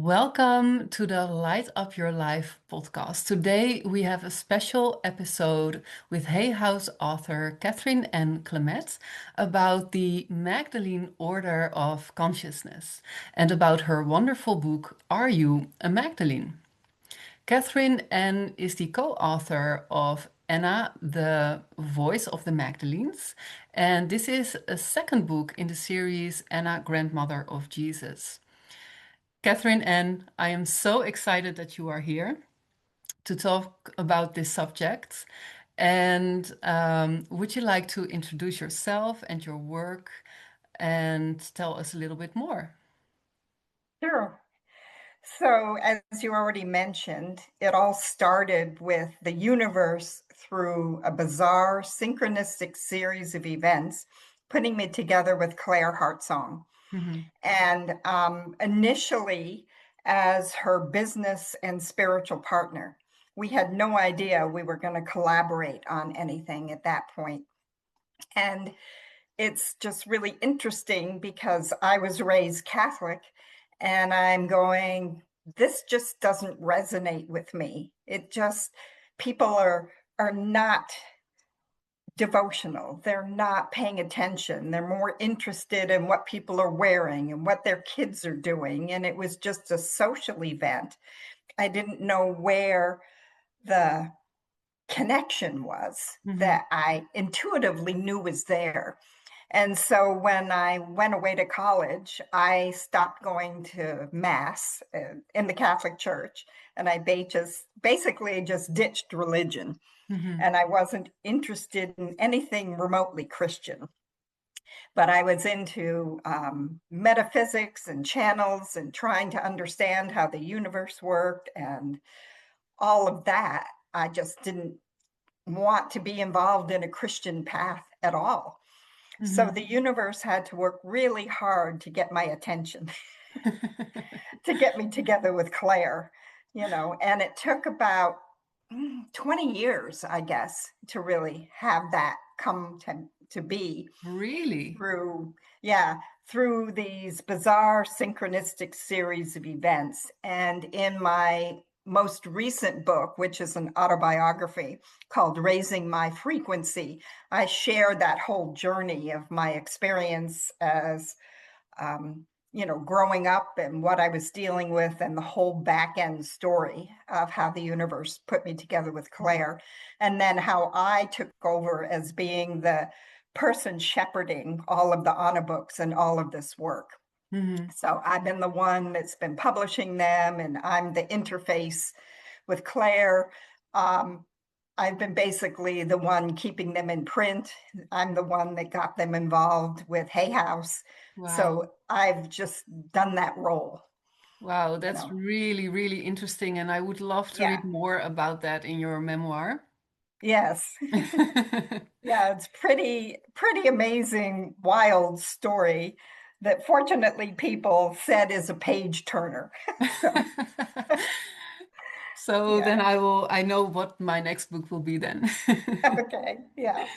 Welcome to the Light Up Your Life podcast. Today we have a special episode with Hay House author Catherine Ann Clemett about the Magdalene Order of Consciousness and about her wonderful book, Are You a Magdalene? Catherine Ann is the co-author of Anna, the Voice of the Magdalenes, and this is a second book in the series Anna, Grandmother of Jesus. Catherine Ann, I am so excited that you are here to talk about this subject. And would you like to introduce yourself and your work and tell us a little bit more? Sure. So, as you already mentioned, it all started with the universe through a bizarre synchronistic series of events, putting me together with Claire Heartsong. Mhm. And initially, as her business and spiritual partner, we had no idea we were going to collaborate on anything at that point. And it's just really interesting because I was raised Catholic and I'm going, this just doesn't resonate with me. It just, people are not devotional. They're not paying attention. They're more interested in what people are wearing and what their kids are doing. And it was just a social event. I didn't know where the connection was Mhm. that I intuitively knew was there. And so when I went away to college, I stopped going to Mass in the Catholic Church, and I basically just ditched religion. Mhm. And I wasn't interested in anything remotely Christian, but I was into metaphysics and channels and trying to understand how the universe worked and all of that. I just didn't want to be involved in a Christian path at all. So Mhm. the universe had to work really hard to get my attention, to get me together with Claire, and it took about 20 years, I guess, to really have that come to be Really? through, yeah, through these bizarre synchronistic series of events. And in my most recent book, which is an autobiography called Raising My Frequency, I share that whole journey of my experience as, growing up and what I was dealing with and the whole back end story of how the universe put me together with Claire. And then how I took over as being the person shepherding all of the Anna books and all of this work. Mhm. So I've been the one that's been publishing them, and I'm the interface with Claire. Um, I've been basically the one keeping them in print. I'm the one that got them involved with Hay House. Wow. So I've just done that role, Wow, you that's know. really, really interesting. And I would love to Yeah. read more about that in your memoir. Yes. Yeah, it's pretty amazing, wild story that fortunately people said is a page turner. So, So then yeah. I know what my next book will be then. Okay. Yeah.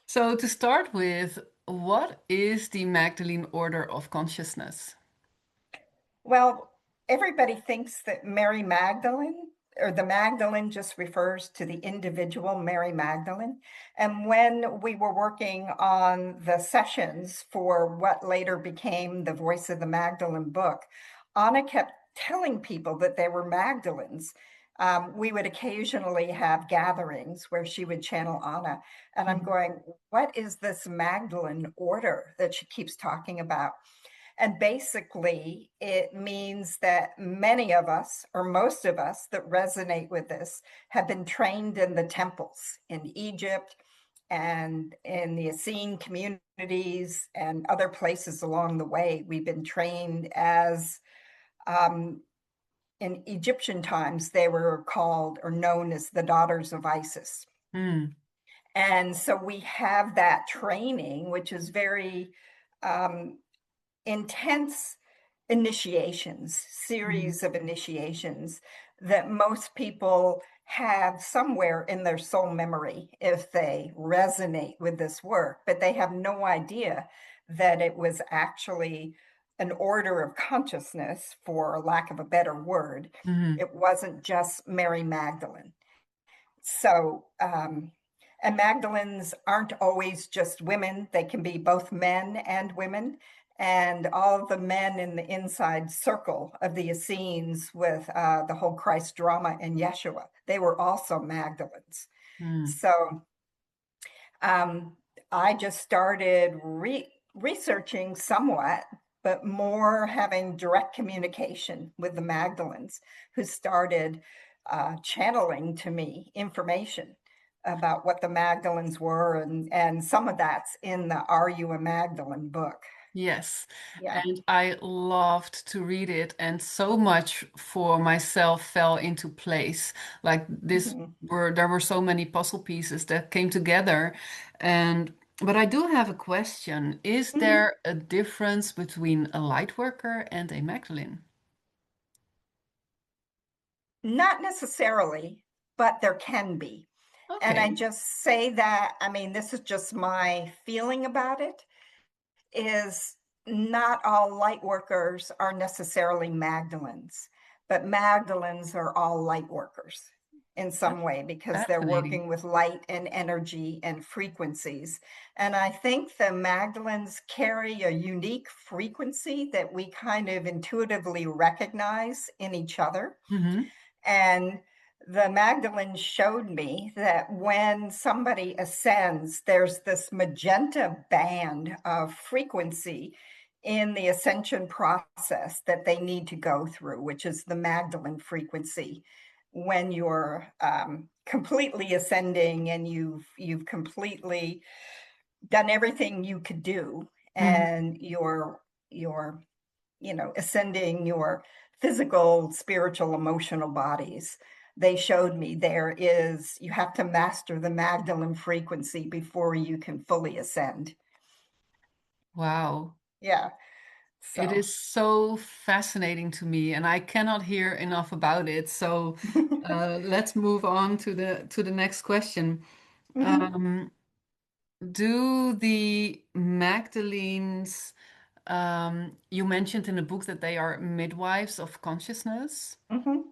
So to start with, what is the Magdalene Order of Consciousness? Well, everybody thinks that Mary Magdalene or the Magdalene just refers to the individual Mary Magdalene. And when we were working on the sessions for what later became the Voice of the Magdalene book, Anna kept telling people that they were Magdalenes. We would occasionally have gatherings where she would channel Anna. And I'm Mhm. going, what is this Magdalene order that she keeps talking about? And basically, it means that many of us, or most of us, that resonate with this have been trained in the temples in Egypt and in the Essene communities and other places along the way. We've been trained as, in Egyptian times, they were called or known as the daughters of Isis. Mm. And so we have that training, which is very um, intense initiations, Mhm. series of initiations that most people have somewhere in their soul memory if they resonate with this work, but they have no idea that it was actually an order of consciousness, for lack of a better word. Hmm. It wasn't just Mary Magdalene. So, and Magdalenes aren't always just women. They can be both men and women. And all the men in the inside circle of the Essenes with the whole Christ drama in Yeshua, they were also Magdalenes. Mm. So um, I just started researching somewhat, but more having direct communication with the Magdalenes, who started channeling to me information about what the Magdalenes were, and some of that's in the Are You a Magdalene book. Yes, Yeah. and I loved to read it, and so much for myself fell into place. Like this Mhm. were there were so many puzzle pieces that came together. And but I do have a question. Is Mhm. there a difference between a light worker and a Magdalene? Not necessarily, but there can be. And I Okay. just say that, I mean, this is just my feeling about it, is not all light workers are necessarily Magdalenes, but Magdalenes are all light workers in some That's way because they're fascinating. working with light and energy and frequencies. And I think the Magdalenes carry a unique frequency that we kind of intuitively recognize in each other. Hmm. And the Magdalene showed me that when somebody ascends, there's this magenta band of frequency in the ascension process that they need to go through, which is the Magdalene frequency. When you're completely ascending and you've completely done everything you could do, Hmm. and you're ascending your physical, spiritual, emotional bodies. They showed me you have to master the Magdalene frequency before you can fully ascend. Wow. Yeah. It So, is so fascinating to me, and I cannot hear enough about it. So let's move on to the next question. mhm, Um, do the Magdalenes, you mentioned in the book that they are midwives of consciousness. mhm,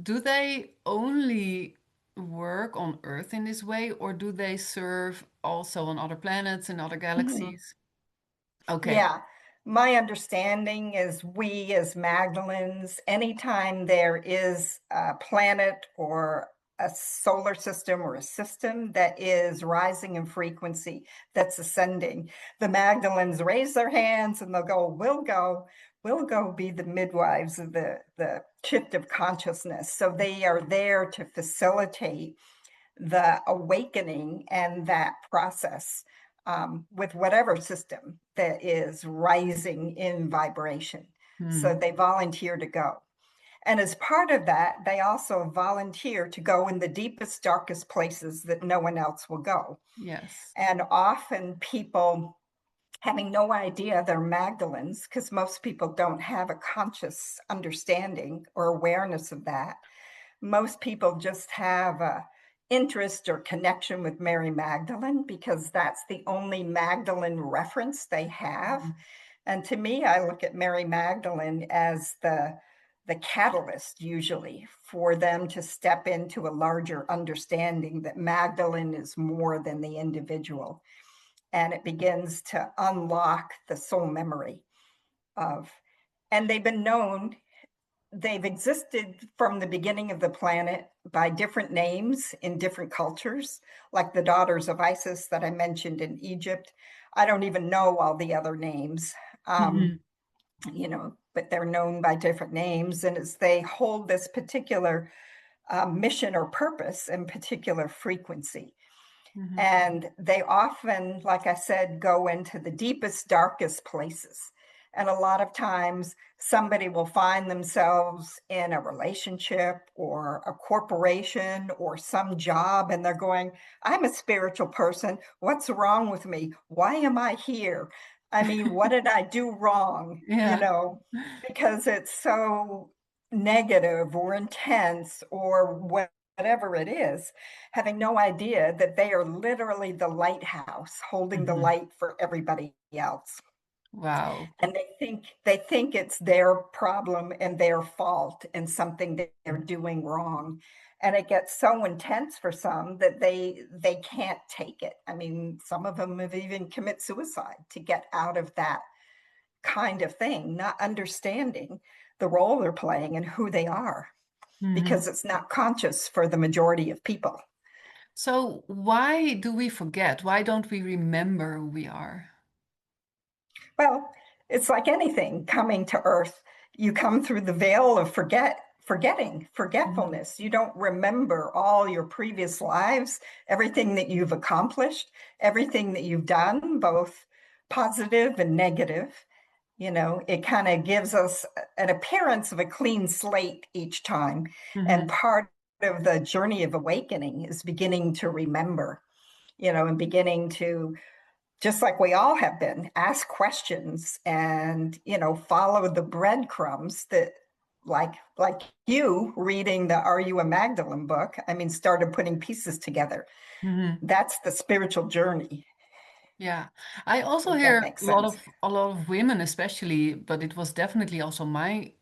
Do they only work on Earth in this way, or do they serve also on other planets and other mhm. galaxies? Okay. Yeah, my understanding is we as Magdalenes, anytime there is a planet or a solar system or a system that is rising in frequency, that's ascending, the Magdalenes raise their hands and they'll go, we'll go be the midwives of the shift of consciousness. So they are there to facilitate the awakening and that process with whatever system that is rising in vibration. So Hmm. they volunteer to go. And as part of that, they also volunteer to go in the deepest, darkest places that no one else will go. Yes. And often people having no idea they're Magdalenes, because most people don't have a conscious understanding or awareness of that. Most people just have a interest or connection with Mary Magdalene because that's the only Magdalene reference they have. Mhm. And to me, I look at Mary Magdalene as the catalyst usually for them to step into a larger understanding that Magdalene is more than the individual. And it begins to unlock the soul memory of, and they've existed from the beginning of the planet by different names in different cultures, like the daughters of Isis that I mentioned in Egypt. I don't even know all the other names, um, Mhm. but they're known by different names. And as they hold this particular mission or purpose and particular frequency. Mhm. And they often, like I said, go into the deepest, darkest places. And a lot of times somebody will find themselves in a relationship or a corporation or some job, and they're going, I'm a spiritual person. What's wrong with me? Why am I here? I mean, what did I do wrong? Yeah. Because it's so negative or intense or whatever it is, having no idea that they are literally the lighthouse holding the Mhm. light for everybody else. Wow. And they think it's their problem and their fault and something that they're doing wrong. And it gets so intense for some that they can't take it. I mean, some of them have even commit suicide to get out of that kind of thing, not understanding the role they're playing and who they are, Hmm. because it's not conscious for the majority of people. So why do we forget? Why don't we remember who we are? Well, it's like anything coming to earth. You come through the veil of Mhm. forgetfulness. You don't remember all your previous lives, everything that you've accomplished, everything that you've done, both positive and negative. It kind of gives us an appearance of a clean slate each time. And Hmm. part of the journey of awakening is beginning to remember, and beginning to, just like we all have been, ask questions and, follow the breadcrumbs that, like you reading the Are You a Magdalene book, I mean, started putting pieces together. Hmm. That's the spiritual journey, Yeah, I also if that hear makes sense. a lot of women, especially, but it was definitely also my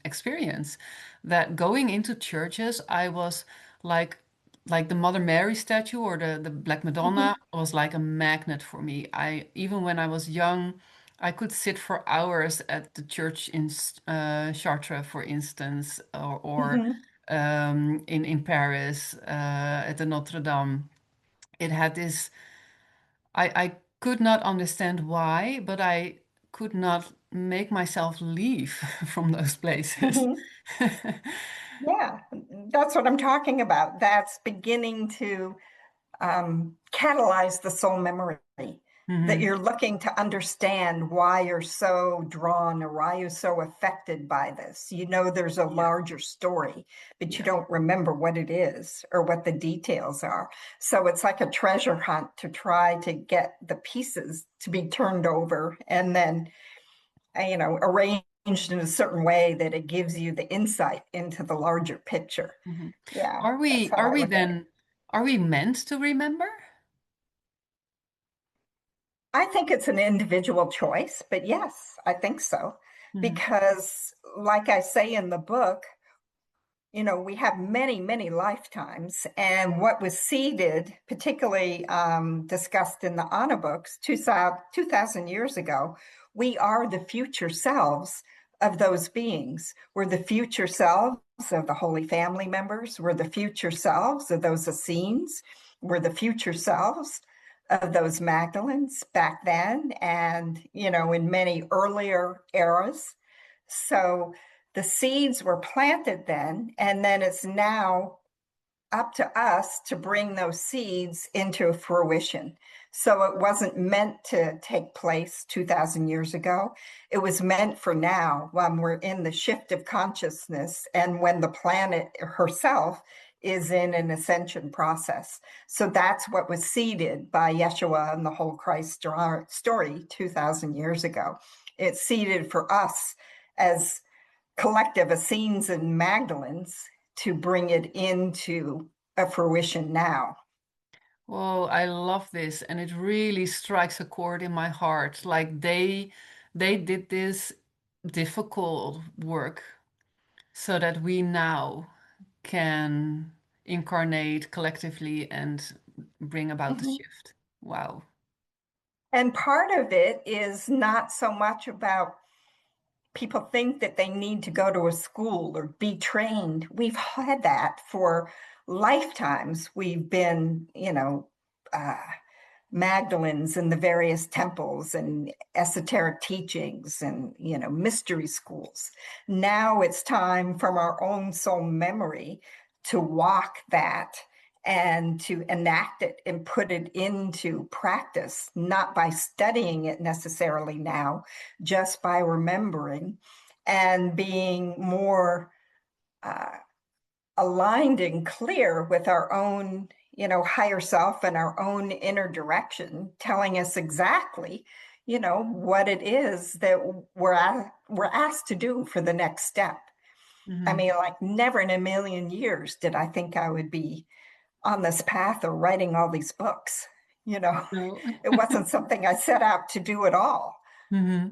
experience that going into churches, I was like like the Mother Mary statue or the Black Madonna Mhm, was like a magnet for me. I even when I was young, I could sit for hours at the church in Chartres, for instance, or mhm, in Paris at the Notre Dame. It had this. I could not understand why, but I could not make myself leave from those places. mhm. Yeah, that's what I'm talking about. That's beginning to catalyze the soul memory, that Hmm. you're looking to understand why you're so drawn or why you're so affected by this. There's a Yeah, larger story, but you yeah. don't remember what it is or what the details are. So it's like a treasure hunt to try to get the pieces to be turned over and then, arranged in a certain way that it gives you the insight into the larger picture. Hmm. Yeah, that's how Are I we look at it. then, are we meant to remember? I think it's an individual choice, but yes, I think so. Hmm. Because, like I say in the book, we have many, many lifetimes. And what was seeded, particularly discussed in the Anna books 2,000 years ago, we are the future selves of those beings. We're the future selves of the Holy Family members. We're the future selves of those Essenes. We're the future selves of those Magdalenes back then and, in many earlier eras. So the seeds were planted then, and then it's now up to us to bring those seeds into fruition. So it wasn't meant to take place 2,000 years ago. It was meant for now when we're in the shift of consciousness and when the planet herself is in an ascension process. So that's what was seeded by Yeshua and the whole Christ story 2,000 years ago. It's seeded for us as collective Essenes and Magdalenes to bring it into a fruition now. Oh, I love this, and it really strikes a chord in my heart. Like they did this difficult work so that we now can incarnate collectively and bring about the Mhm. shift. Wow. And part of it is not so much about people think that they need to go to a school or be trained. We've had that for lifetimes. We've been, uh, Magdalenes in the various temples and esoteric teachings and, mystery schools. Now it's time from our own soul memory to walk that and to enact it and put it into practice, not by studying it necessarily now, just by remembering and being more uh, aligned and clear with our own, higher self and our own inner direction, telling us exactly, what it is that we're asked to do for the next step. I Hmm. mean, like never in a million years did I think I would be on this path or writing all these books. You know, No. it wasn't something I set out to do at all. Hmm.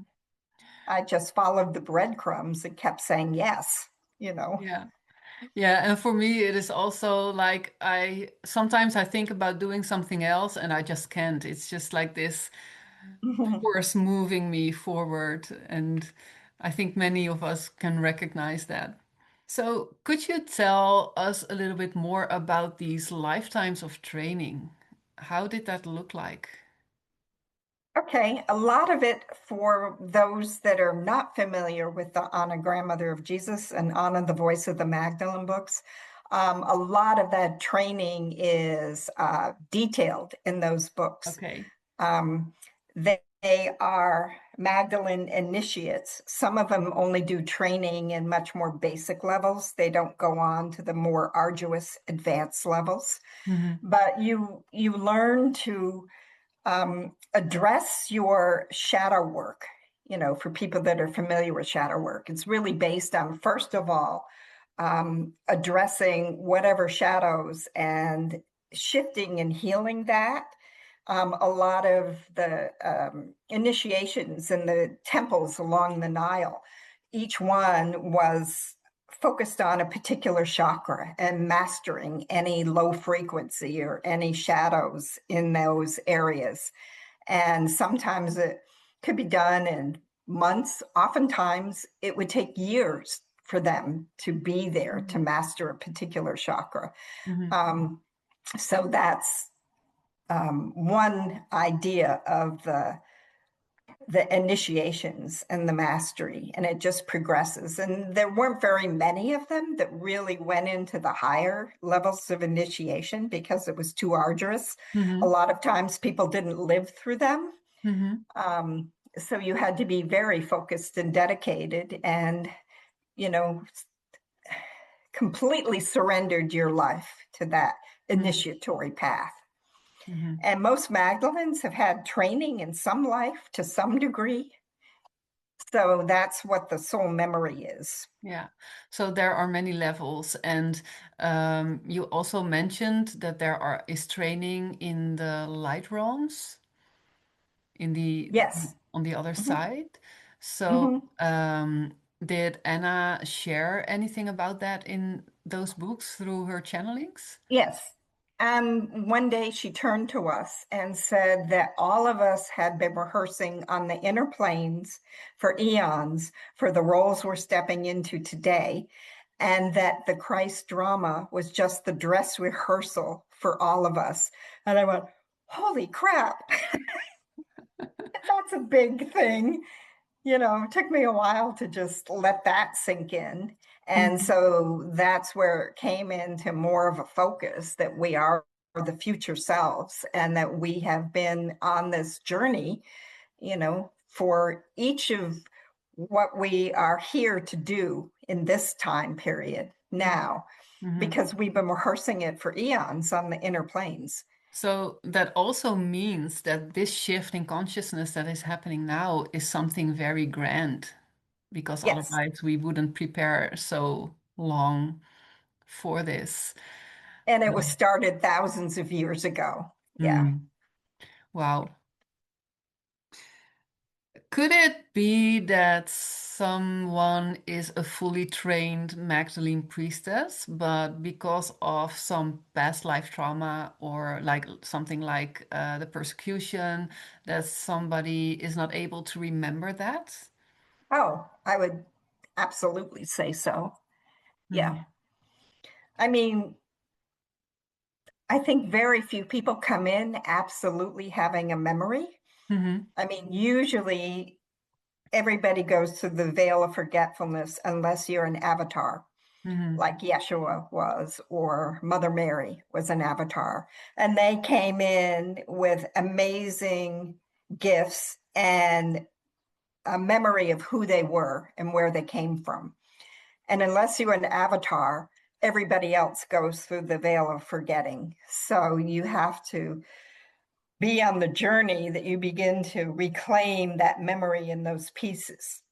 I just followed the breadcrumbs and kept saying yes, you know. Yeah. Yeah, and for me it is also like I sometimes I think about doing something else and I just can't. It's just like this force moving me forward, and I think many of us can recognize that. So, could you tell us a little bit more about these lifetimes of training? How did that look like? Okay, a lot of it for those that are not familiar with the Anna Grandmother of Jesus and Anna, the Voice of the Magdalene books. A lot of that training is detailed in those books. Okay. Um, they are Magdalene initiates. Some of them only do training in much more basic levels. They don't go on to the more arduous advanced levels. Hmm. But you learn to address your shadow work. You know, for people that are familiar with shadow work, it's really based on, first of all, addressing whatever shadows and shifting and healing that. A lot of the initiations in the temples along the Nile, each one was focused on a particular chakra and mastering any low frequency or any shadows in those areas. And sometimes it could be done in months. Oftentimes, it would take years for them to be there to master a particular chakra. Hmm. Um, so that's one idea of the initiations and the mastery, and it just progresses. And there weren't very many of them that really went into the higher levels of initiation because it was too arduous. A Hmm. lot of times people didn't live through them. Hmm. Um, so you had to be very focused and dedicated and, you know, completely surrendered your life to that Hmm. initiatory path. Hmm. And most Magdalenes have had training in some life to some degree. So that's what the soul memory is. Yeah. So there are many levels, and you also mentioned that is training in the light realms, in the Yes. on the other Mhm. side. So, Mhm. did Anna share anything about that in those books through her channelings? Yes. And one day she turned to us and said that all of us had been rehearsing on the inner planes for eons for the roles we're stepping into today, and that the Christ drama was just the dress rehearsal for all of us. And I went, holy crap, that's a big thing. You know, it took me a while to just let that sink in. And Mhm. so that's where it came into more of a focus that we are the future selves and that we have been on this journey, you know, for each of what we are here to do in this time period Mhm. now, Mhm. because we've been rehearsing it for eons on the inner planes. So that also means that this shift in consciousness that is happening now is something very grand, because Yes. otherwise we wouldn't prepare so long for this. And it was started thousands of years ago. Yeah. Mm. Wow. Could it be that someone is a fully trained Magdalene priestess, but because of some past life trauma or like something like the persecution, that somebody is not able to remember that? Oh, I would absolutely say so. Yeah. Hmm. I mean, I think very few people come in absolutely having a memory. Hmm. I mean, usually everybody goes through the veil of forgetfulness unless you're an avatar, Hmm. like Yeshua was, or Mother Mary was an avatar. And they came in with amazing gifts and a memory of who they were and where they came from. And unless you're an avatar, everybody else goes through the veil of forgetting. So you have to be on the journey that you begin to reclaim that memory in those pieces.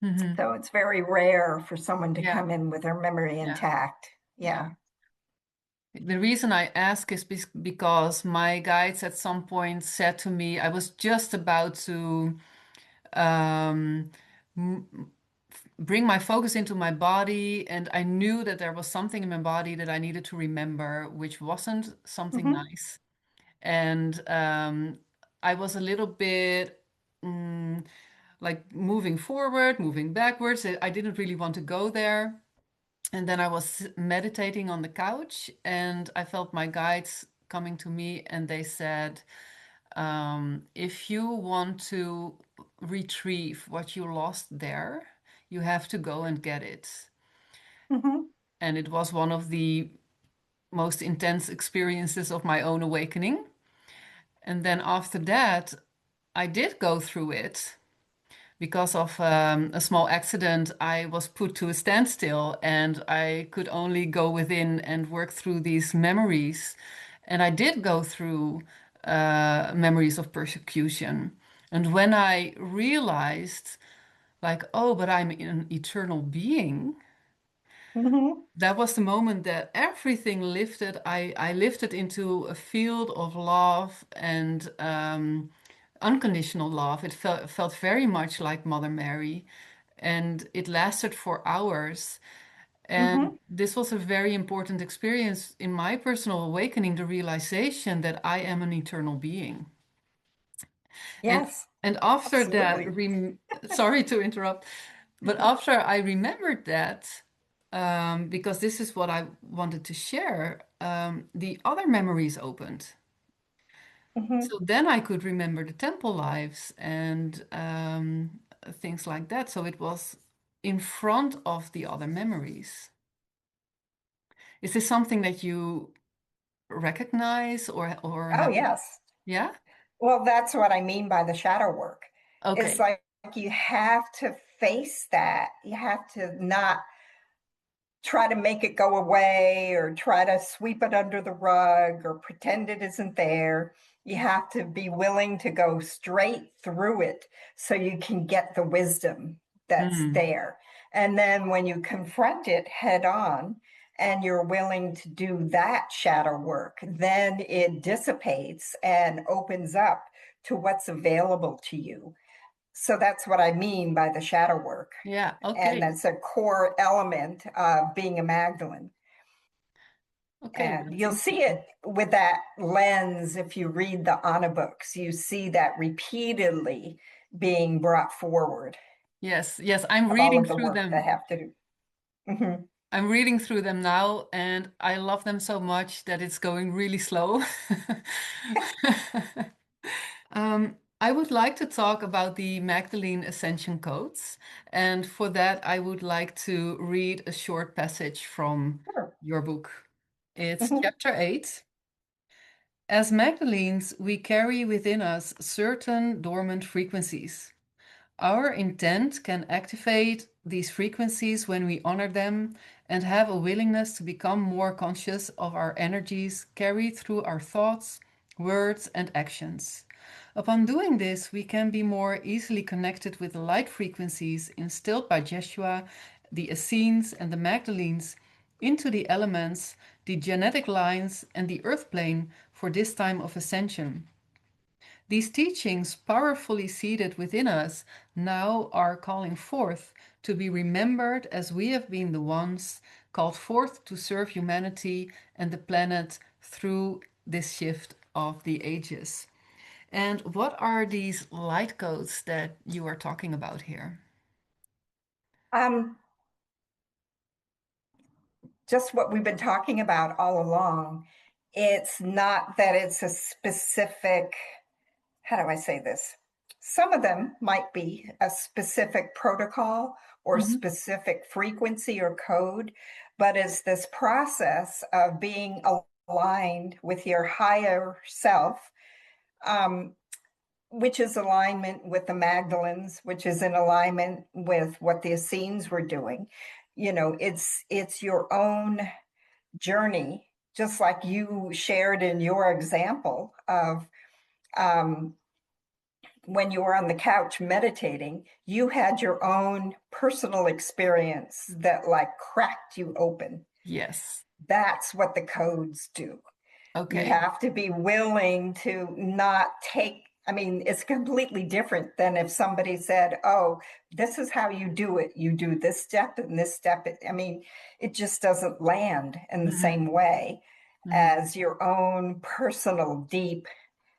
Hmm. So it's very rare for someone to Yeah, come in with their memory yeah, intact. yeah. Yeah. The reason I ask is because my guides at some point said to me, I was just about to um, m- bring my focus into my body. And I knew that there was something in my body that I needed to remember, which wasn't something Mm-hmm. nice. And I was a little bit like moving forward, moving backwards. I didn't really want to go there. And then I was meditating on the couch and I felt my guides coming to me and they said, if you want to retrieve what you lost there, you have to go and get it. Mm-hmm. And it was one of the most intense experiences of my own awakening. And then after that, I did go through it. Because of a small accident, I was put to a standstill and I could only go within and work through these memories. And I did go through memories of persecution. And when I realized, like, oh, but I'm an eternal being, Mm-hmm. that was the moment that everything lifted. I lifted into a field of love and unconditional love. It felt very much like Mother Mary, and it lasted for hours. And Mm-hmm. this was a very important experience in my personal awakening, the realization that I am an eternal being. And Yes, and after that, absolutely. sorry to interrupt, but after I remembered that, because this is what I wanted to share, the other memories opened. Mm-hmm. So then I could remember the temple lives and things like that. So it was in front of the other memories. Is this something that you recognize or Oh, have? yes. Yeah? Well, that's what I mean by the shadow work. It's Okay. like you have to face that. You have to not try to make it go away or try to sweep it under the rug or pretend it isn't there. You have to be willing to go straight through it so you can get the wisdom that's Mm, there. And then when you confront it head on and you're willing to do that shadow work, then it dissipates and opens up to what's available to you. So that's what I mean by the shadow work. yeah. And Okay. that's a core element of being a Magdalene. Okay. And That's you'll see interesting. it with that lens if you read the Anna books. You see that repeatedly being brought forward Yes. Yes. I'm of all reading of the through work that them. have to do. Mhm. I'm reading through them now, and I love them so much that it's going really slow. I would like to talk about the Magdalene Ascension Codes, and for that, I would like to read a short passage from Sure. your book. It's Mhm. chapter 8. As Magdalenes, we carry within us certain dormant frequencies. Our intent can activate these frequencies when we honor them and have a willingness to become more conscious of our energies carried through our thoughts, words, and actions. Upon doing this, we can be more easily connected with the light frequencies instilled by Jeshua, the Essenes, and the Magdalenes into the elements, the genetic lines, and the earth plane for this time of ascension. These teachings, powerfully seated within us, now are calling forth to be remembered as we have been the ones called forth to serve humanity and the planet through this shift of the ages. And what are these light codes that you are talking about here? Um, just what we've been talking about all along. It's not that it's a specific, how do I say this? Some of them might be a specific protocol or Mhm. specific frequency or code, but it's this process of being aligned with your higher self, um, which is alignment with the Magdalenes, which is in alignment with what the Essenes were doing. You know, it's your own journey, just like you shared in your example of um, when you were on the couch meditating, you had your own personal experience that like cracked you open. Yes. That's what the codes do. You Okay. have to be willing to not take I mean, it's completely different than if somebody said, oh, this is how you do it. You do this step and this step. I mean, it just doesn't land in the Hmm. same way Hmm. as your own personal deep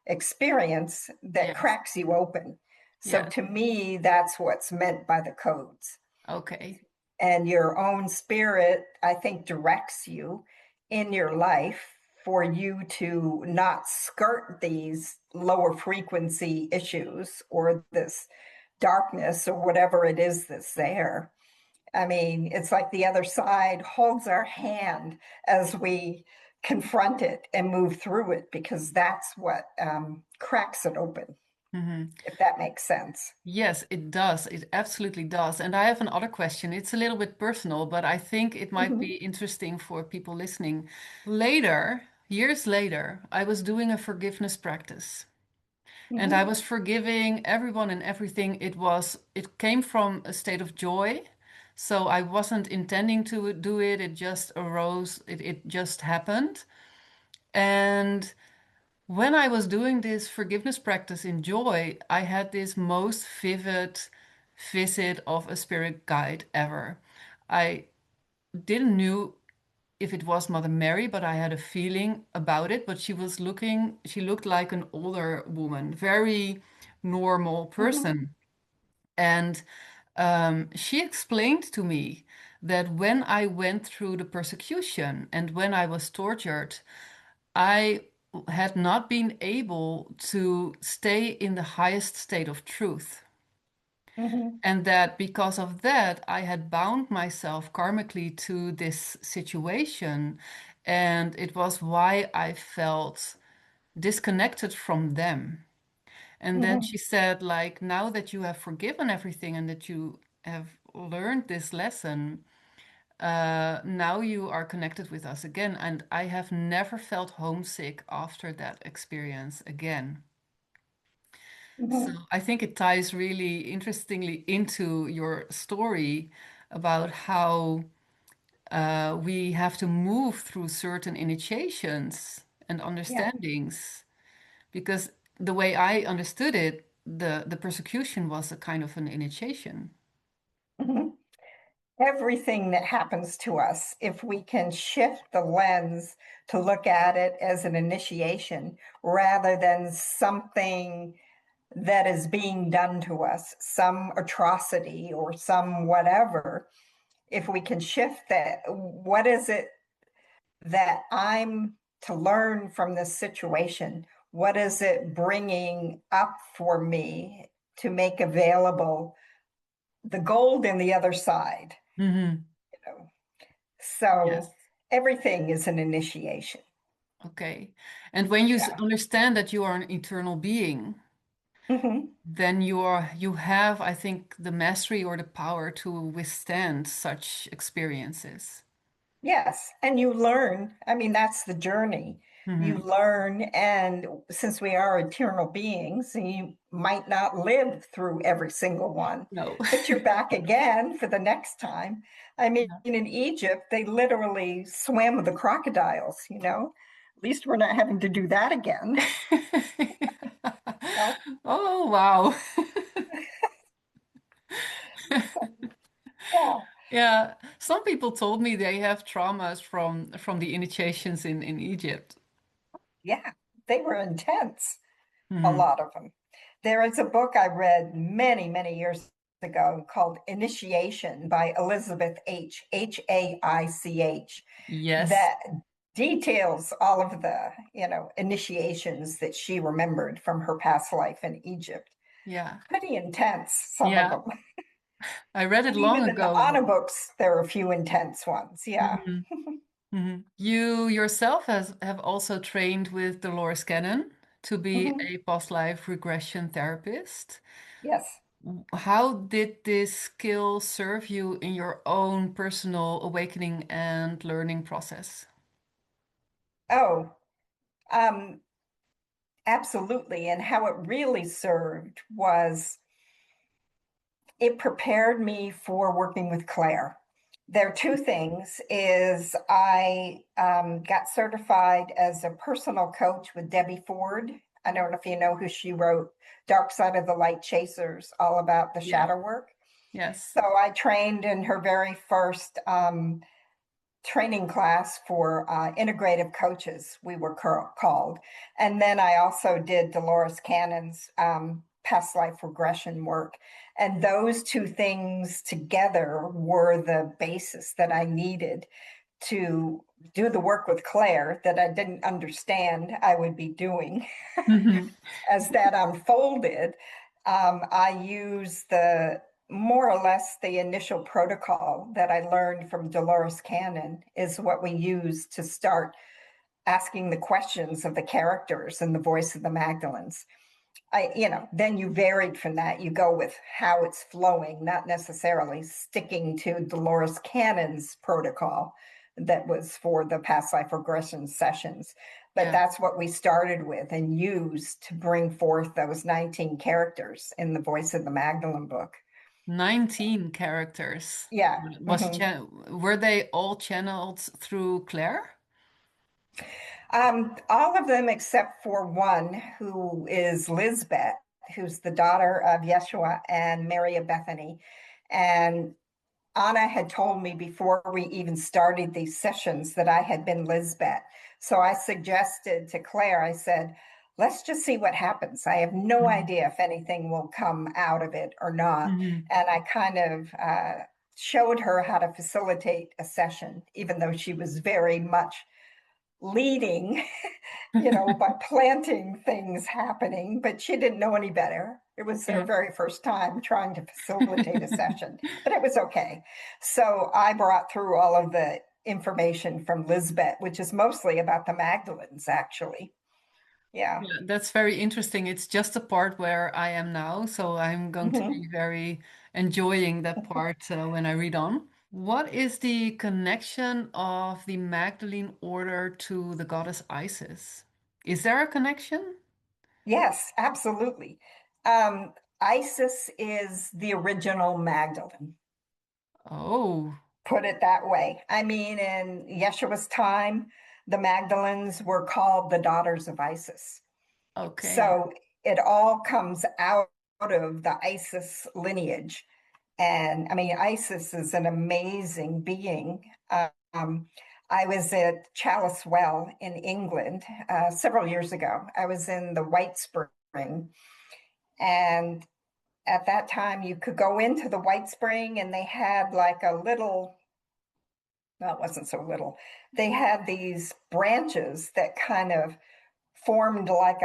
experience that Yes. cracks you open. So Yes. to me, that's what's meant by the codes. Okay. And your own spirit, I think, directs you in your life for you to not skirt these lower frequency issues or this darkness or whatever it is that's there. I mean, it's like the other side holds our hand as we confront it and move through it, because that's what cracks it open, Hmm. if that makes sense. Yes, it does. It absolutely does. And I have another question. It's a little bit personal, but I think it might Mm-hmm. be interesting for people listening. Later, years later, I was doing a forgiveness practice and I Mm-hmm. was forgiving everyone and everything. It came from a state of joy. So I wasn't intending to do it. It just arose. It just happened. And when I was doing this forgiveness practice in joy, I had this most vivid visit of a spirit guide ever. I didn't knew if it was Mother Mary, but I had a feeling about it. But she looked like an older woman, very normal Mm-hmm. person. And she explained to me that when I went through the persecution and when I was tortured, I had not been able to stay in the highest state of truth. Mm-hmm. And that because of that, I had bound myself karmically to this situation. And it was why I felt disconnected from them. And then Mm-hmm. she said, like, now that you have forgiven everything and that you have learned this lesson, now you are connected with us again. And I have never felt homesick after that experience again. So Mm-hmm. I think it ties really interestingly into your story about how we have to move through certain initiations and Yeah. understandings. Because the way I understood it, the persecution was a kind of an initiation. Mm-hmm. Everything that happens to us, if we can shift the lens to look at it as an initiation rather than something that is being done to us, some atrocity or some whatever, if we can shift that, what is it that I'm to learn from this situation? What is it bringing up for me to make available the gold in the other side? Hmm. You know? Yes. So everything is an initiation. Okay. And when you Yeah. understand that you are an eternal being, Mhm. then you have, I think, the mastery or the power to withstand such experiences. Yes, and you learn. I mean, that's the journey. You Hmm. learn, and since we are eternal beings, you might not live through every single one, No. but you're back again for the next time. I mean, in Egypt, they literally swam with the crocodiles, you know? At least we're not having to do that again. Oh, Oh, wow. so, yeah, Yeah, some people told me they have traumas from the initiations in Egypt. yeah, they were intense. A Hmm. lot of them. There is a book I read many, many years ago called Initiation by Elizabeth Haich, Yes. that details all of the, initiations that she remembered from her past life in Egypt. Yeah. Pretty intense, some of Yeah. them. I read it And long even in the ago, but audiobooks, there are a few intense ones. Yeah. hmm. Hmm. You yourself have also trained with Dolores Cannon to be Mhm. a past life regression therapist. Yes. How did this skill serve you in your own personal awakening and learning process? Oh, um, absolutely. And how it really served was it prepared me for working with Claire. There are two things is I got certified as a personal coach with Debbie Ford. I don't know if you know who she wrote, Dark Side of the Light Chasers, all about the Yeah. shadow work. Yes. So I trained in her very first training class for integrative coaches, we were called. And then I also did Dolores Cannon's past life regression work. And those two things together were the basis that I needed to do the work with Claire that I didn't understand I would be doing. Hmm. As that unfolded, I used the more or less the initial protocol that I learned from Dolores Cannon is what we use to start asking the questions of the characters in the voice of the Magdalenes. Then you varied from that. You go with how it's flowing, not necessarily sticking to Dolores Cannon's protocol that was for the past life regression sessions. But Yeah. that's what we started with and used to bring forth those 19 characters in the voice of the Magdalene book. 19 characters. Yeah. Mhm. Were they all channeled through Claire? All of them except for one who is Lizbeth, who's the daughter of Yeshua and Mary of Bethany. And Anna had told me before we even started these sessions that I had been Lizbeth. So I suggested to Claire, I said, let's just see what happens. I have no Mhm. idea if anything will come out of it or not. Mhm. And I kind of showed her how to facilitate a session, even though she was very much leading, by planting things happening, but she didn't know any better. It was her Yeah. very first time trying to facilitate a session, but it was okay. So I brought through all of the information from Lisbeth, which is mostly about the Magdalenes, actually. Yeah. Yeah, that's very interesting. It's just the part where I am now, so I'm going to Mhm. be very enjoying that part when I read on. What is the connection of the Magdalene Order to the goddess Isis? Is there a connection? Yes, absolutely. Um, Isis is the original Magdalene. Oh, Put it that way. I mean, in Yeshua's time, the Magdalenes were called the daughters of Isis. okay. So it all comes out of the Isis lineage. And I mean, Isis is an amazing being. Um, I was at Chalice Well in England several years ago. I was in the White Spring. And at that time, you could go into the White Spring and they had like a little, well, it wasn't so little. They had these branches that kind of formed like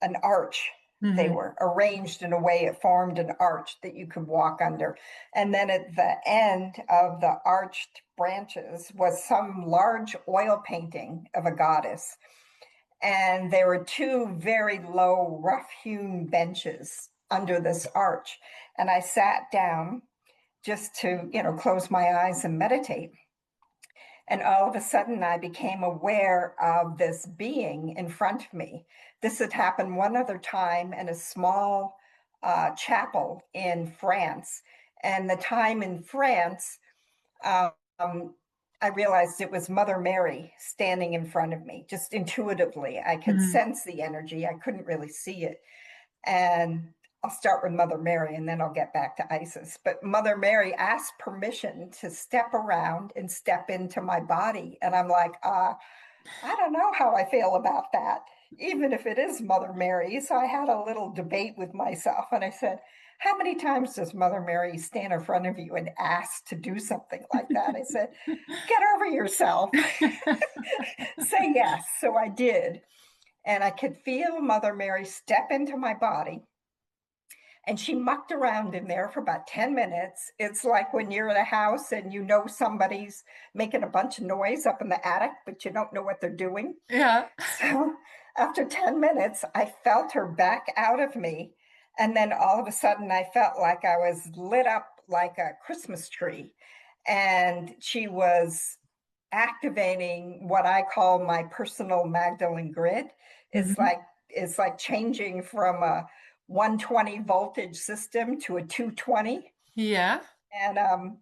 an arch. They Hmm. were arranged in a way it formed an arch that you could walk under. And then at the end of the arched branches was some large oil painting of a goddess. And there were two very low, rough hewn benches under this arch. And I sat down just to, close my eyes and meditate. And all of a sudden, I became aware of this being in front of me. This had happened one other time in a small chapel in France. And the time in France, um, I realized it was Mother Mary standing in front of me, just intuitively. I could Hmm. sense the energy, I couldn't really see it. And I'll start with Mother Mary and then I'll get back to Isis. But Mother Mary asked permission to step around and step into my body. And I'm like, I don't know how I feel about that, even if it is Mother Mary. So I had a little debate with myself and I said, how many times does Mother Mary stand in front of you and ask to do something like that? I said, get over yourself, say yes. So I did. And I could feel Mother Mary step into my body. And she mucked around in there for about 10 minutes. It's like when you're in a house and you know somebody's making a bunch of noise up in the attic, but you don't know what they're doing. Yeah. So after 10 minutes, I felt her back out of me. And then all of a sudden, I felt like I was lit up like a Christmas tree. And she was activating what I call my personal Magdalene grid. It's Mhm. like it's like changing from a 120 voltage system to a 220. Yeah. And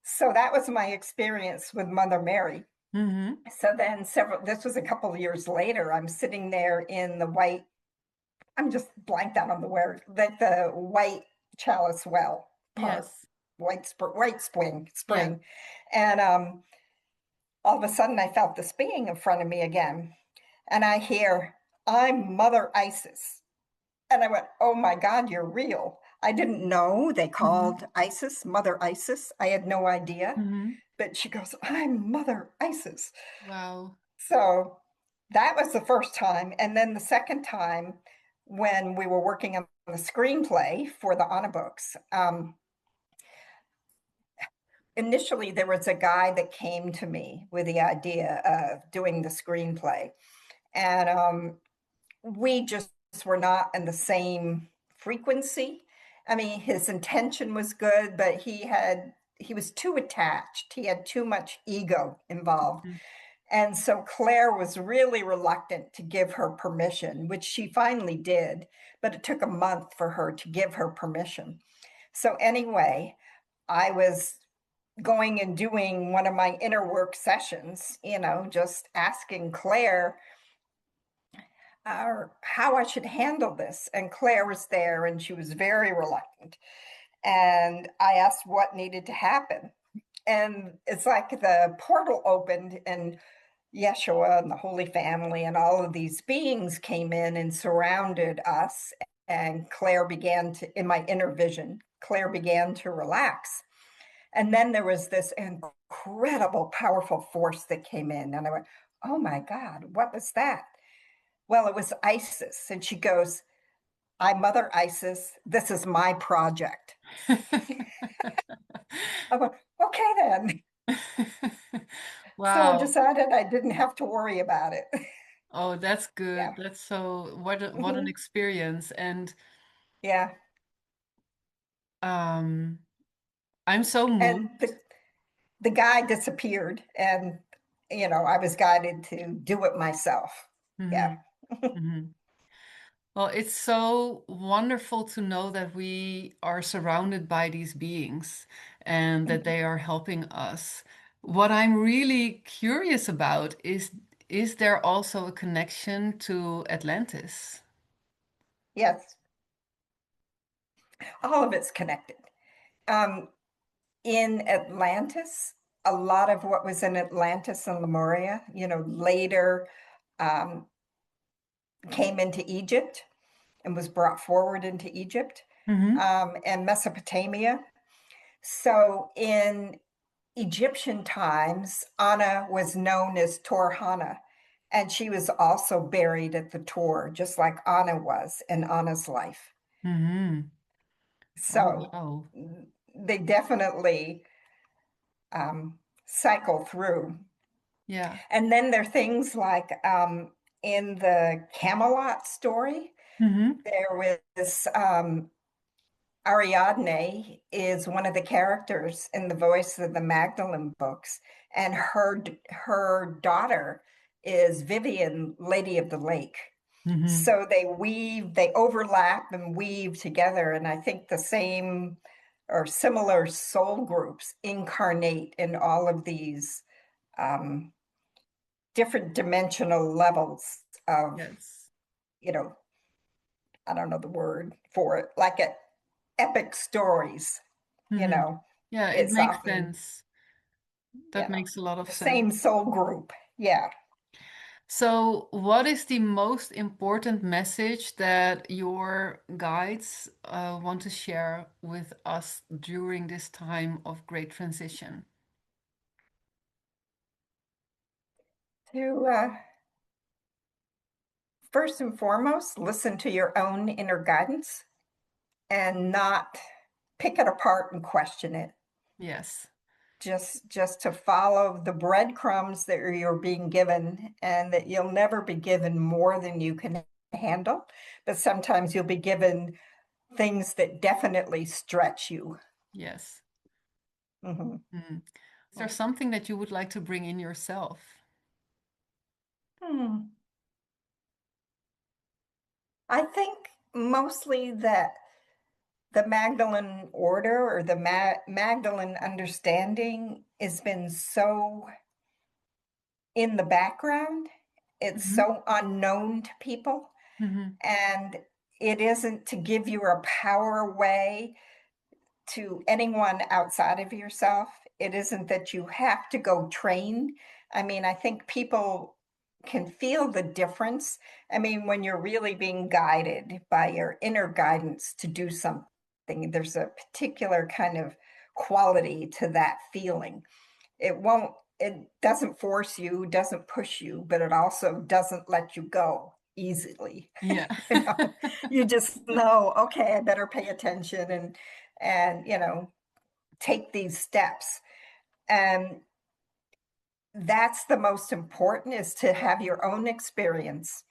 so that was my experience with Mother Mary. Mm-hmm. So then this was a couple of years later, I'm sitting there in the white, I'm just blanked out on the word, like the white chalice well part, Yes. white Yeah. spring. And all of a sudden I felt this being in front of me again. And I hear, I'm Mother Isis. And I went, oh my God, you're real. I didn't know they Mm-hmm. called Isis Mother Isis. I had no idea. Mm-hmm. But she goes, I'm Mother Isis. Wow. So that was the first time. And then the second time, when we were working on the screenplay for the Anna books, initially there was a guy that came to me with the idea of doing the screenplay. And we just were not in the same frequency. I mean, his intention was good, but he was too attached. He had too much ego involved. Mm-hmm. And so Claire was really reluctant to give her permission, which she finally did, but it took a month for her to give her permission. So anyway, I was going and doing one of my inner work sessions, just asking Claire how I should handle this. And Claire was there and she was very reluctant. And I asked what needed to happen. And it's like the portal opened and Yeshua and the Holy Family and all of these beings came in and surrounded us. And Claire began to, in my inner vision, Claire began to relax. And then there was this incredible, powerful force that came in. And I went, oh my God, what was that? Well, it was Isis. And she goes, I'm Mother Isis. This is my project. I went, okay, then. So I Wow. decided I didn't have to worry about it. Oh, that's good. Yeah. That's so what an Mhm. experience. And Yeah. um I'm so And moved. the guy disappeared, and I was guided to do it myself. Yeah. Hmm. Hmm. Well, it's so wonderful to know that we are surrounded by these beings and that they are helping us. What I'm really curious about is there also a connection to Atlantis? Yes, all of it's connected. Um, in Atlantis, a lot of what was in Atlantis and Lemuria, later um, came into Egypt and was brought forward into Egypt Hmm. and Mesopotamia. So in Egyptian times, Anna was known as Torhana, and she was also buried at the Tor, just like Anna was in Anna's life. Hmm. Oh, So wow. they definitely cycle through. Yeah. And then there are things like in the Camelot story, Hmm. there was Ariadne is one of the characters in the voice of the Magdalene books, and her daughter is Vivian, Lady of the Lake. Hmm. So they overlap and weave together, and I think the same or similar soul groups incarnate in all of these um, different dimensional levels of, Yes. you know, I don't know the word for it, like epic stories, you Hmm. know. Yeah, it It's makes often, sense. That yeah, makes a lot of the sense. same soul group. Yeah. So, what is the most important message that your guides want to share with us during this time of great transition? To first and foremost, listen to your own inner guidance and not pick it apart and question it. Yes. Just to follow the breadcrumbs that you're being given, and that you'll never be given more than you can handle, but sometimes you'll be given things that definitely stretch you. Yes. Mhm. Mm. Is there something that you would like to bring in yourself? Hmm. I think mostly that the Magdalene Order or the Magdalene understanding has been so in the background. It's Hmm. so unknown to people. Hmm. And it isn't to give you a power way to anyone outside of yourself. It isn't that you have to go train. I mean, I think people can feel the difference. I mean, when you're really being guided by your inner guidance to do something, there's a particular kind of quality to that feeling. It doesn't force you, doesn't push you, but it also doesn't let you go easily. Yeah. You know, you just know, okay, I better pay attention and take these steps. And that's the most important, is to have your own experience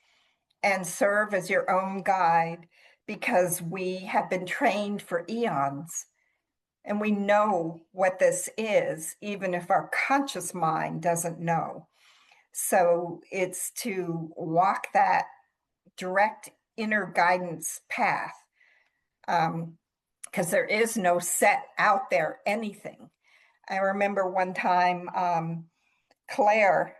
and serve as your own guide, because we have been trained for eons and we know what this is, even if our conscious mind doesn't know. So it's to walk that direct inner guidance path, because there is no set out there anything. I remember one time, Claire,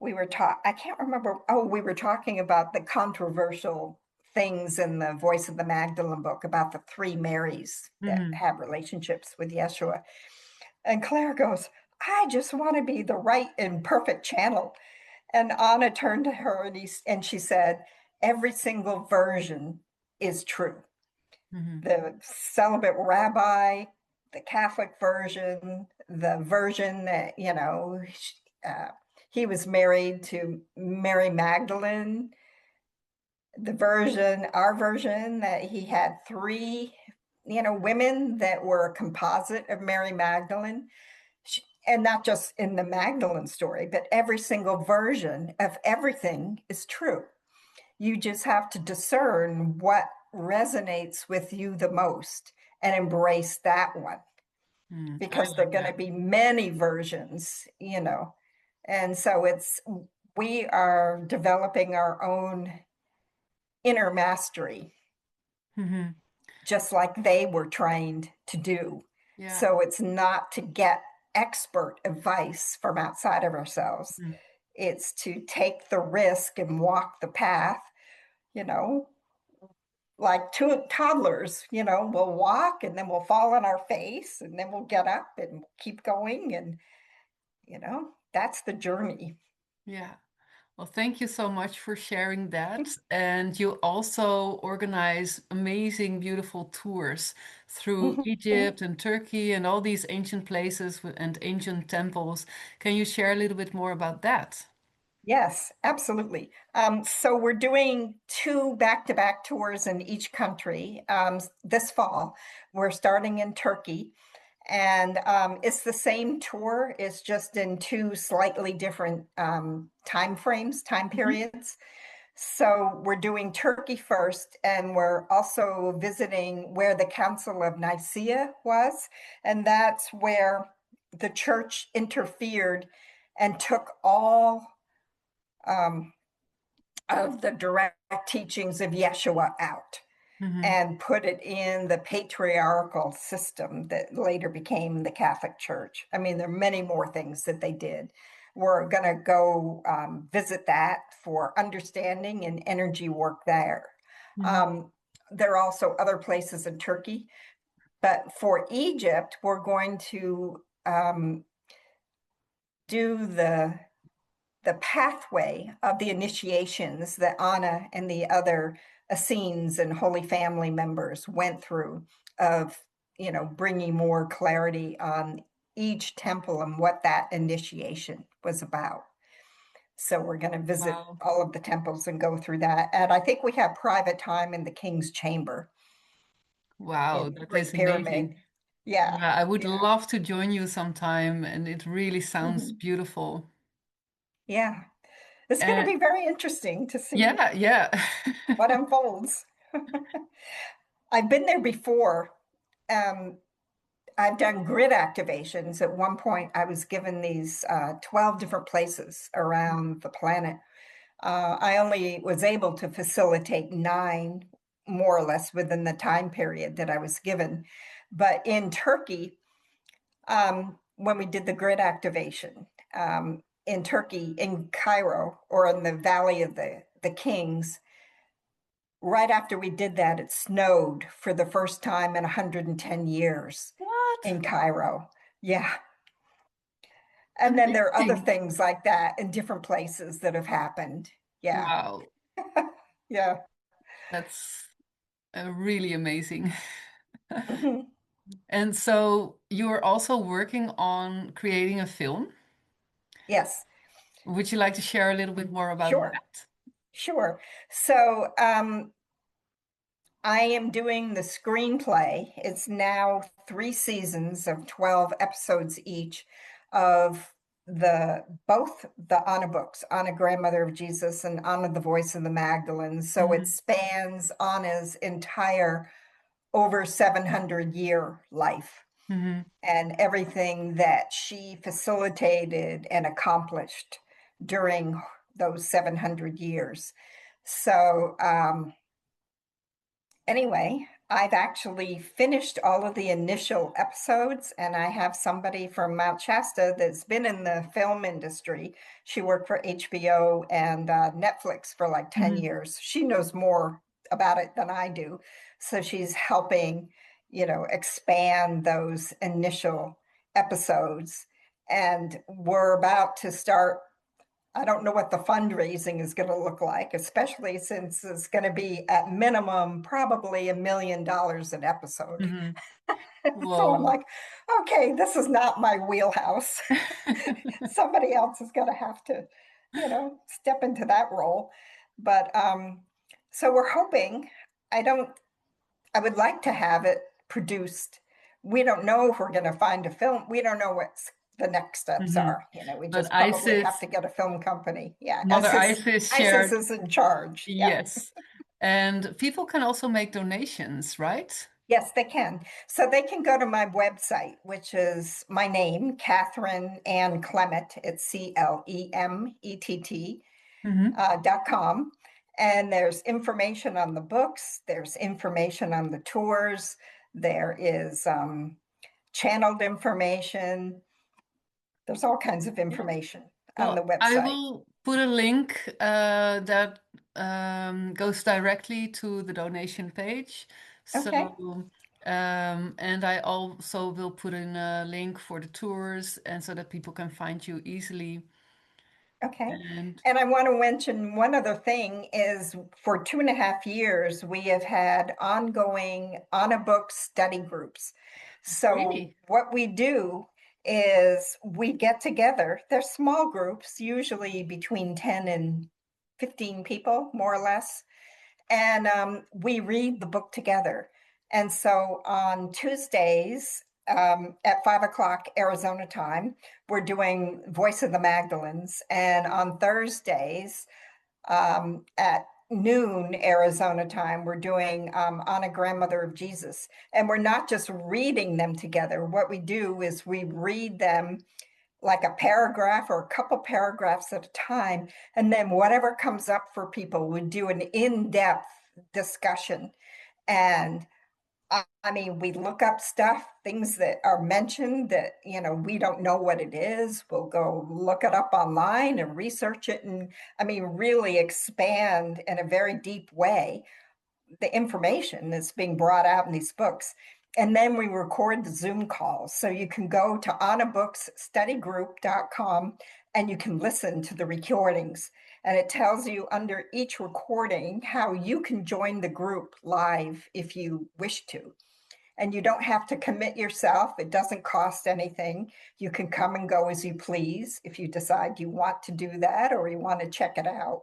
I can't remember, oh, we were talking about the controversial things in the Voice of the Magdalene book about the three Marys that Hmm. have relationships with Yeshua. And Claire goes, I just want to be the right and perfect channel. And Anna turned to her and she said, every single version is true. Hmm. The celibate rabbi, the Catholic version, the version that, uh, he was married to Mary Magdalene, our version that he had three, women that were a composite of Mary Magdalene. And not just in the Magdalene story, but every single version of everything is true. You just have to discern what resonates with you the most and embrace that one, Mm, I because there are like going to that. be many versions, And so we are developing our own inner mastery, Hmm. just like they were trained to do. Yeah. So it's not to get expert advice from outside of ourselves. Mm. It's to take the risk and walk the path, you know, like two toddlers, we'll walk and then we'll fall on our face and then we'll get up and keep going. And, that's the journey. Yeah. Well, thank you so much for sharing that. And you also organize amazing, beautiful tours through Egypt and Turkey and all these ancient places and ancient temples. Can you share a little bit more about that? Yes, absolutely. So we're doing two back-to-back tours in each country this fall. We're starting in Turkey, and it's the same tour. It's just in two slightly different time frames, time Hmm. periods. So we're doing Turkey first, and we're also visiting where the Council of Nicaea was, and that's where the church interfered and took all um, of the direct teachings of Yeshua out Hmm. and put it in the patriarchal system that later became the Catholic Church. I mean, there are many more things that they did. We're going to go visit that for understanding and energy work there. Hmm. Um, there are also other places in Turkey, but for Egypt, we're going to do the pathway of the initiations that Anna and the other Essenes and Holy Family members went through, of, bringing more clarity on each temple and what that initiation was about. So we're going to visit Wow. all of the temples and go through that. And I think we have private time in the King's Chamber Wow, in the that is Great Pyramid. amazing. Yeah, Yeah, I would yeah. love to join you sometime, and it really sounds Mhm. beautiful. Yeah. It's going to And be very interesting to see yeah, yeah. what unfolds. I've been there before. Um, I've done grid activations. At one point, I was given these 12 different places around the planet. I only was able to facilitate 9, more or less, within the time period that I was given. But in Turkey, when we did the grid activation, in Turkey, in Cairo, or in the Valley of the Kings. Right after we did that, it snowed for the first time in 110 years What? in Cairo. Yeah. And then there are other Amazing. things like that in different places that have happened. Yeah. Wow. Yeah. That's really amazing. Mhm. And so you're also working on creating a film. Yes. Would you like to share a little bit more about Sure. that? Sure. So I am doing the screenplay. It's now 3 seasons of 12 episodes each of the both the Anna books, Anna Grandmother of Jesus and Anna the Voice of the Magdalens. So it Hmm. spans Anna's entire over 700-year life Hmm. and everything that she facilitated and accomplished during those 700 years. So anyway, I've actually finished all of the initial episodes, and I have somebody from Mount Shasta that's been in the film industry. She worked for HBO and Netflix for like 10 Hmm. years. She knows more about it than I do. So she's helping, expand those initial episodes. And we're about to start. I don't know what the fundraising is going to look like, especially since it's going to be at minimum probably $1 million an episode. Hmm. So I'm Whoa. like, okay, this is not my wheelhouse. Somebody else is going to have to, step into that role. But so we're hoping, I don't, I would like to have it produced. We don't know if we're going to find a film. We don't know what the next steps Hmm. are. We But just probably have ISIS, to get a film company. Yeah, Mother ISIS ISIS shared, is in charge. Yeah. yes. And people can also make donations, right? Yes, they can. So they can go to my website, which is my name, Catherine Ann Clemett. It's CLEMETT Hmm. .com. And there's information on the books, there's information on the tours, there is channeled information. There's all kinds of information on the Well, I website. will put a link that goes directly to the donation page. Okay, So, and I also will put in a link for the tours and so that people can find you easily. okay. And And I want to mention one other thing is for 2.5 years, we have had ongoing on a book study groups. So really, what we do is we get together. They're small groups, usually between 10 and 15 people, more or less. And we read the book together. And so on Tuesdays at 5 o'clock Arizona time, we're doing Voice of the Magdalens. And on Thursdays at noon Arizona time, we're doing On a Grandmother of Jesus. And we're not just reading them together. What we do is we read them like a paragraph or a couple paragraphs at a time. And then whatever comes up for people, we do an in-depth discussion. And I mean, we look up stuff, things that are mentioned that, we don't know what it is. We'll go look it up online and research it. And I mean, really expand in a very deep way the information that's being brought out in these books. And then we record the Zoom calls. So you can go to annabooksstudygroup.com and you can listen to the recordings. And it tells you under each recording how you can join the group live if you wish to. And you don't have to commit yourself. It doesn't cost anything. You can come and go as you please if you decide you want to do that or you want to check it out.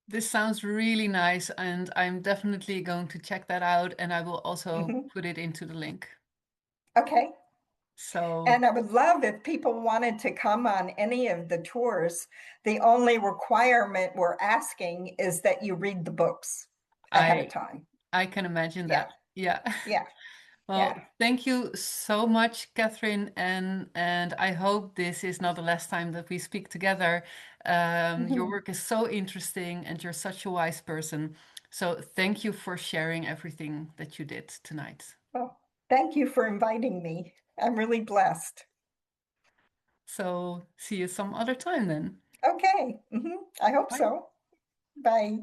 this sounds really nice, and I'm definitely going to check that out, and I will also Mhm. put it into the link. Okay. So And I would love if people wanted to come on any of the tours. The only requirement we're asking is that you read the books ahead of I time. I can imagine Yeah, that. Yeah. yeah, Well, yeah. thank you so much, Catherine, and I hope this is not the last time that we speak together. Your Mhm. work is so interesting, and you're such a wise person. So thank you for sharing everything that you did tonight. Well, thank you for inviting me. I'm really blessed. So see you some other time then. Okay. I hope Bye. so. Bye.